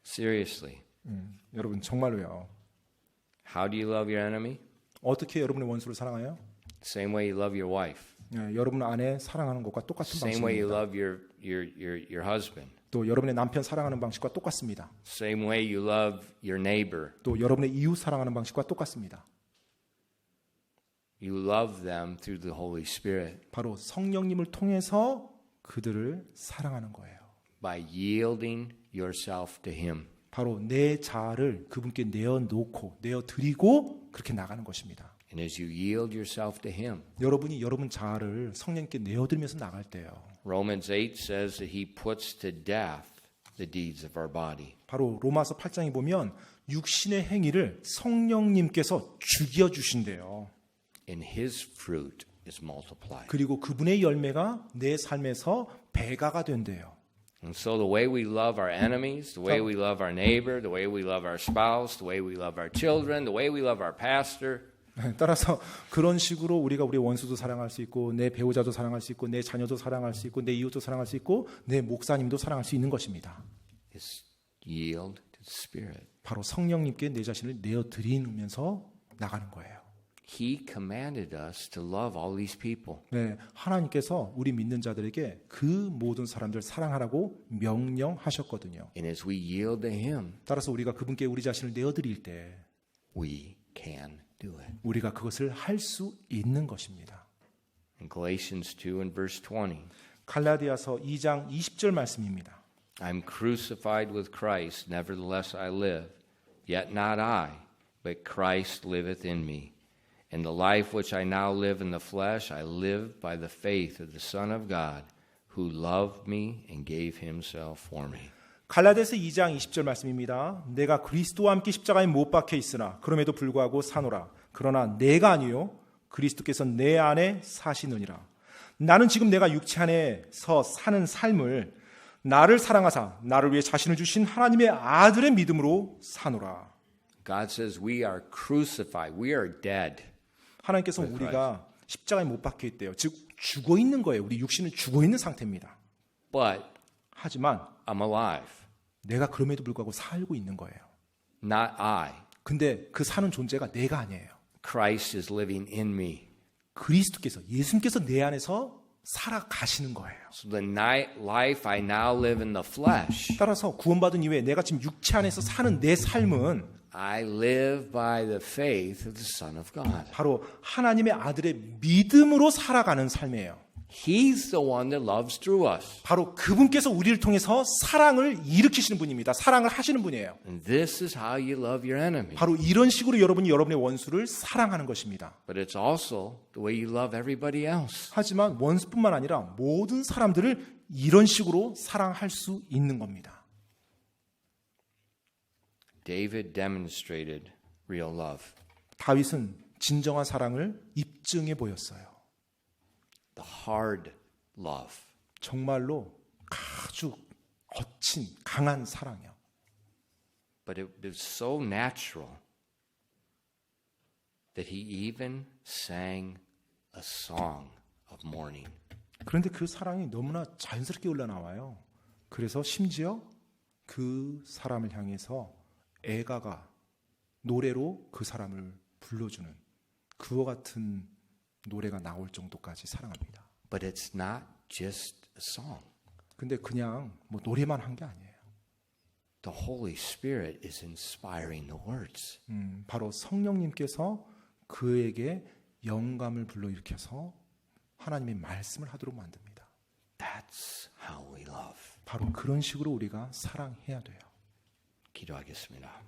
Seriously. 여러분 정말로요. How do you love your enemy? 어떻게 여러분의 원수를 사랑해요? Same way you love your wife. 여러분 아내 사랑하는 것과 똑같은 Same way you 방식입니다. love your husband. 또 여러분의 남편 사랑하는 방식과 똑같습니다. Same way you love your neighbor. 또 여러분의 이웃 사랑하는 방식과 똑같습니다. You love them through the Holy Spirit 바로 성령님을 통해서 그들을 사랑하는 거예요. by yielding yourself to Him. 바로 내 자아를 그분께 내어놓고 내어드리고 그렇게 나가는 것입니다. And as you yield yourself to Him, 여러분이 여러분 자아를 성령님께 내어드리면서 나갈 때요. Romans 8 says that He puts to death the deeds of our body. 바로 로마서 8장에 보면 육신의 행위를 성령님께서 죽여주신대요. And His fruit is multiplied. 그리고 그분의 열매가 내 삶에서 배가가 된대요. And so the way we love our enemies, the way we love our neighbor, the way we love our spouse, the way we love our children, the way we love our pastor, 따라서 그런 식으로 우리가 우리 원수도 사랑할 수 있고 내 배우자도 사랑할 수 있고 내 자녀도 사랑할 수 있고 내 이웃도 사랑할 수 있고 내 목사님도 사랑할 수 있는 것입니다. is yield to the Spirit. 바로 성령님께 내 자신을 내어드리면서 나가는 거예요. He commanded us to love all these people. 네, 하나님께서 우리 믿는 자들에게 그 모든 사람들 사랑하라고 명령하셨거든요. And as we yield to Him, 따라서 우리가 그분께 우리 자신을 내어드릴 때 we can do it. 우리가 그것을 할 수 있는 것입니다. In Galatians 2 and verse 20, 갈라디아서 2장 20절 말씀입니다. I'm crucified with Christ, nevertheless I live. Yet not I, but Christ liveth in me. And the life which I now live in the flesh, I live by the faith of the Son of God, who loved me and gave himself for me. 갈라디아서 2장 20절 말씀입니다. 내가 그리스도와 함께 십자가에 못 박혀 있으나 그럼에도 불구하고 사노라. 그러나 내가 아니요 그리스도께서 내 안에 사시느니라. 나는 지금 내가 육체 안에서 사는 삶을 나를 사랑하사 나를 위해 자신을 주신 하나님의 아들의 믿음으로 사노라. God says we are crucified. We are dead. 하나님께서 우리가 십자가에 못 박혀 있대요. 즉 죽어 있는 거예요. 우리 육신은 죽어 있는 상태입니다. But 하지만 I'm alive. 내가 그럼에도 불구하고 살고 있는 거예요. Not I. 근데 그 사는 존재가 내가 아니에요. Christ is living in me. 그리스도께서 예수님께서 내 안에서 살아가시는 거예요. So the life I now live in the flesh, 따라서 구원받은 이후에 내가 지금 육체 안에서 사는 내 삶은 I live by the faith of the Son of God. 바로 하나님의 아들의 믿음으로 살아가는 삶이에요. He's the one that loves through us. 바로 그분께서 우리를 통해서 사랑을 일으키시는 분입니다. 사랑을 하시는 분이에요. And this is how you love your enemy. 바로 이런 식으로 여러분이 여러분의 원수를 사랑하는 것입니다. But it's also the way you love everybody else. 하지만 원수뿐만 아니라 모든 사람들을 이런 식으로 사랑할 수 있는 겁니다. David demonstrated real love. 다윗은 진정한 사랑을 입증해 보였어요. The hard love. 정말로 아주 거친 강한 사랑이요. But it was so natural that he even sang a song of mourning. 그런데 그 사랑이 너무나 자연스럽게 흘러나와요. 그래서 심지어 그 사람을 향해서 애가가 노래로 그 사람을 불러주는 그와 같은 노래가 나올 정도까지 사랑합니다. But it's not just a song. 근데 그냥 뭐 노래만 한 게 아니에요. The Holy Spirit is inspiring the words. 바로 성령님께서 그에게 영감을 불러일으켜서 하나님의 말씀을 하도록 만듭니다. That's how we love. 바로 그런 식으로 우리가 사랑해야 돼요. 기도하겠습니다.